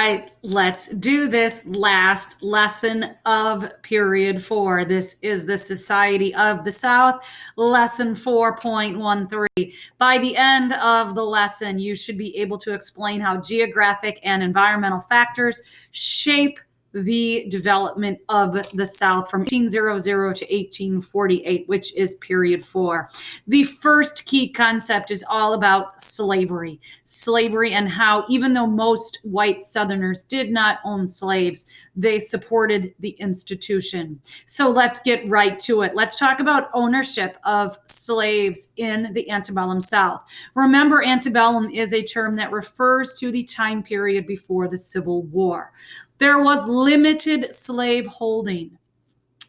Right, let's do this last lesson of period 4. This is the Society of the South, lesson 4.13. By the end of the lesson, you should be able to explain how geographic and environmental factors shape the development of the South from 1800 to 1848, which is period 4. The first key concept is all about slavery. Slavery and how, even though most white Southerners did not own slaves, they supported the institution. So let's get right to it. Let's talk about ownership of slaves in the antebellum South. Remember, antebellum is a term that refers to the time period before the Civil War. There was limited slave holding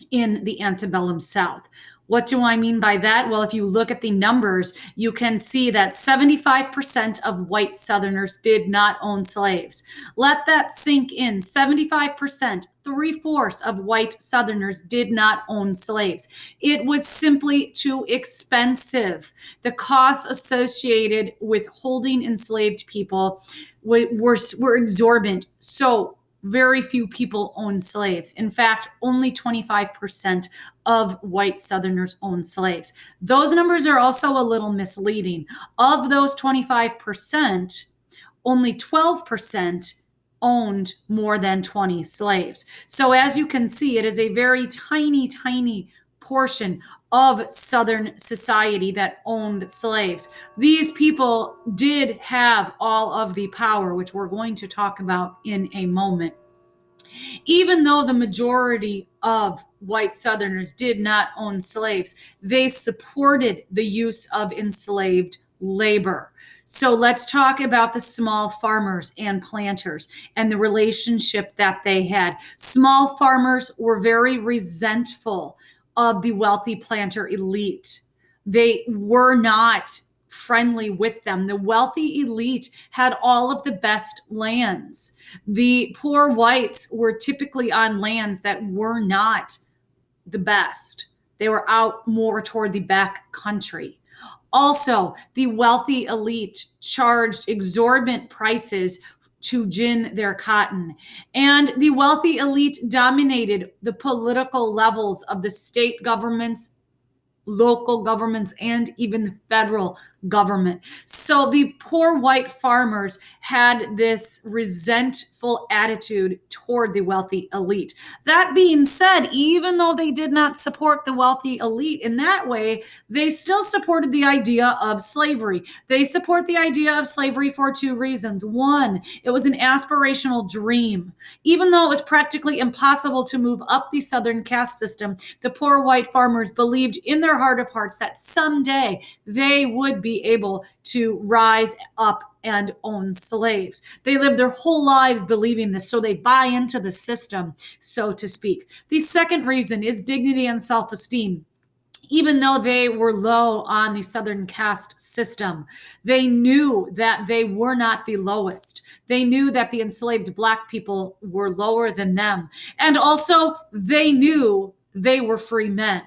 in the antebellum South. What do I mean by that? Well, if you look at the numbers, you can see that 75% of white Southerners did not own slaves. Let that sink in. 75%, 3/4 of white Southerners did not own slaves. It was simply too expensive. The costs associated with holding enslaved people were exorbitant. So very few people own slaves. In fact, only 25% of white Southerners own slaves. Those numbers are also a little misleading. Of those 25%, only 12% owned more than 20 slaves. So as you can see, it is a very tiny portion of Southern society that owned slaves. These people did have all of the power, which we're going to talk about in a moment. Even though the majority of white Southerners did not own slaves, they supported the use of enslaved labor. So let's talk about the small farmers and planters and the relationship that they had. Small farmers were very resentful of the wealthy planter elite. They were not friendly with them. The wealthy elite had all of the best lands. The poor whites were typically on lands that were not the best. They were out more toward the back country. Also, the wealthy elite charged exorbitant prices to gin their cotton. And the wealthy elite dominated the political levels of the state governments, local governments, and even the federal government. So the poor white farmers had this resentful attitude toward the wealthy elite. That being said, even though they did not support the wealthy elite in that way, they still supported the idea of slavery. They support the idea of slavery for two reasons. One, it was an aspirational dream. Even though it was practically impossible to move up the Southern caste system, the poor white farmers believed in their heart of hearts that someday they would be able to rise up and own slaves. They live their whole lives believing this, so they buy into the system, so to speak. The second reason is dignity and self-esteem. Even though they were low on the Southern caste system, they knew that they were not the lowest. They knew that the enslaved Black people were lower than them. And also, they knew they were free men.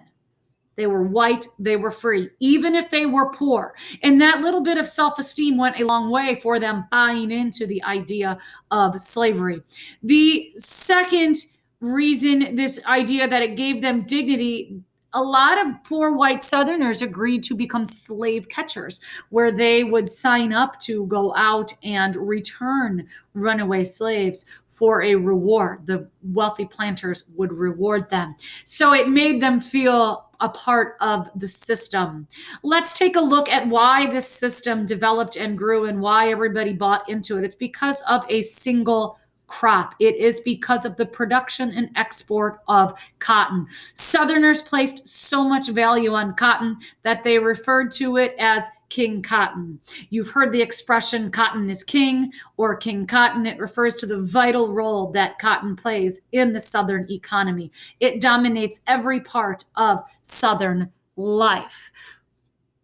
They were white, they were free, even if they were poor. And that little bit of self-esteem went a long way for them buying into the idea of slavery. The second reason, this idea that it gave them dignity, a lot of poor white Southerners agreed to become slave catchers, where they would sign up to go out and return runaway slaves for a reward. The wealthy planters would reward them. So it made them feel a part of the system. Let's take a look at why this system developed and grew and why everybody bought into it. It's because of a single crop. It is because of the production and export of cotton. Southerners placed so much value on cotton that they referred to it as King Cotton. You've heard the expression cotton is king or King Cotton. It refers to the vital role that cotton plays in the Southern economy. It dominates every part of Southern life.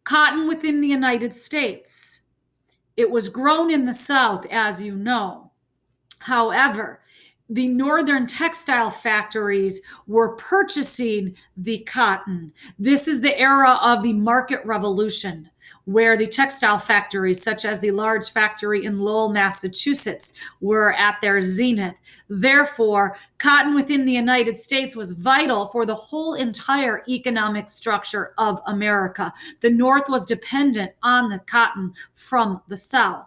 Cotton within the United States. It was grown in the South, as you know. However, the northern textile factories were purchasing the cotton. This is the era of the market revolution. where the textile factories, such as the large factory in Lowell, Massachusetts, were at their zenith. Therefore, cotton within the United States was vital for the whole entire economic structure of America. The North was dependent on the cotton from the South.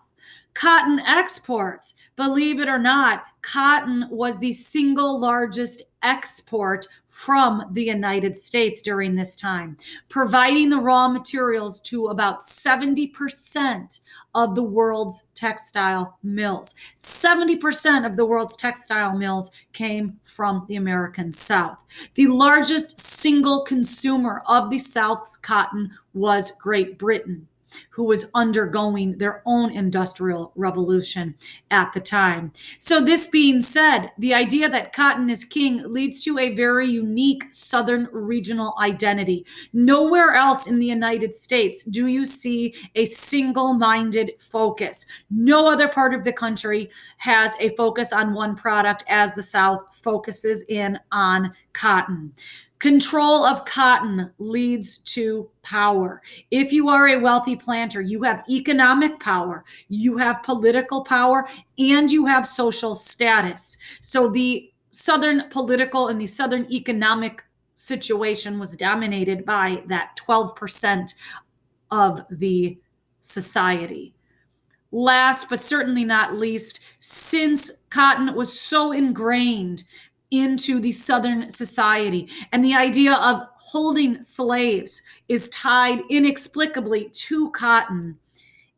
Cotton exports, believe it or not, cotton was the single largest export from the United States during this time, providing the raw materials to about 70% of the world's textile mills. 70% of the world's textile mills came from the American South. The largest single consumer of the South's cotton was Great Britain, who was undergoing their own industrial revolution at the time. So this being said, the idea that cotton is king leads to a very unique Southern regional identity. Nowhere else in the United States do you see a single-minded focus. No other part of the country has a focus on one product as the South focuses in on cotton. Control of cotton leads to power. If you are a wealthy planter, you have economic power, you have political power, and you have social status. So the Southern political and the Southern economic situation was dominated by that 12% of the society. Last but certainly not least, since cotton was so ingrained into the Southern society, and the idea of holding slaves is tied inexplicably to cotton,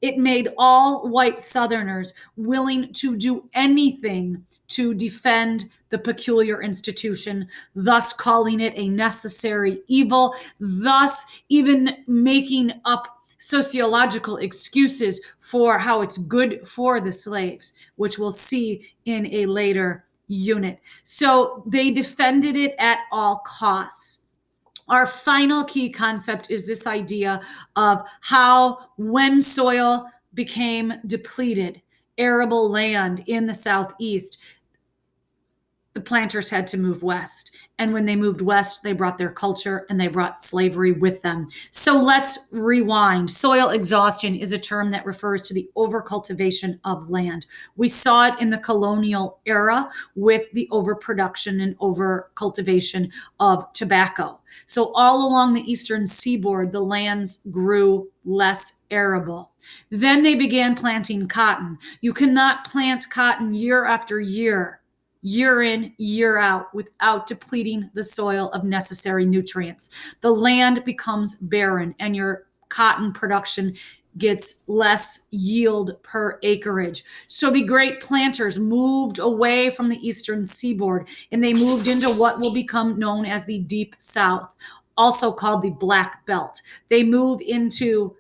it made all white Southerners willing to do anything to defend the peculiar institution, thus calling it a necessary evil, thus even making up sociological excuses for how it's good for the slaves, which we'll see in a later unit. So they defended it at all costs. Our final key concept is this idea of how, when soil became depleted, arable land in the Southeast, the planters had to move west. And when they moved west, they brought their culture and they brought slavery with them. So let's rewind. Soil exhaustion is a term that refers to the overcultivation of land. We saw it in the colonial era with the overproduction and overcultivation of tobacco. So all along the eastern seaboard, the lands grew less arable. Then they began planting cotton. You cannot plant cotton year after year in, year out, without depleting the soil of necessary nutrients. The land becomes barren and your cotton production gets less yield per acreage. So the great planters moved away from the eastern seaboard and they moved into what will become known as the Deep South, also called the Black Belt. They move into,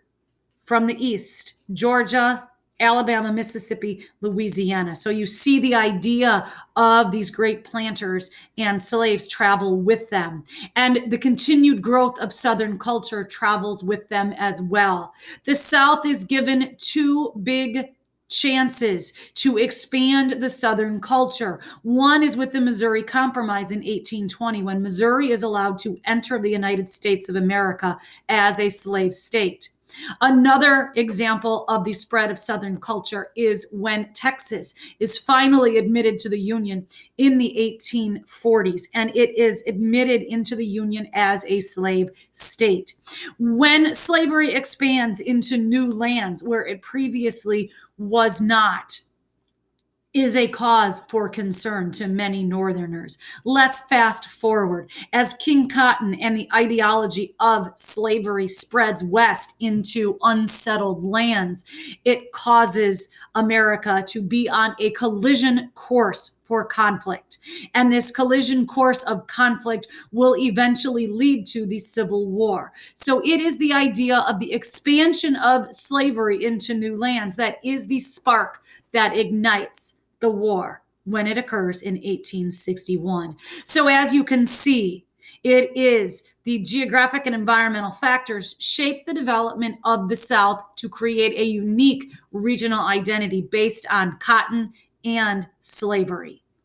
from the east, Georgia, Alabama, Mississippi, Louisiana. So you see the idea of these great planters and slaves travel with them. And the continued growth of Southern culture travels with them as well. The South is given two big chances to expand the Southern culture. One is with the Missouri Compromise in 1820, when Missouri is allowed to enter the United States of America as a slave state. Another example of the spread of Southern culture is when Texas is finally admitted to the Union in the 1840s, and it is admitted into the Union as a slave state. When slavery expands into new lands where it previously was not, is a cause for concern to many Northerners. Let's fast forward. As King Cotton and the ideology of slavery spreads west into unsettled lands, it causes America to be on a collision course for conflict. And this collision course of conflict will eventually lead to the Civil War. So it is the idea of the expansion of slavery into new lands that is the spark that ignites the war when it occurs in 1861. So as you can see, it is the geographic and environmental factors shape the development of the South to create a unique regional identity based on cotton and slavery.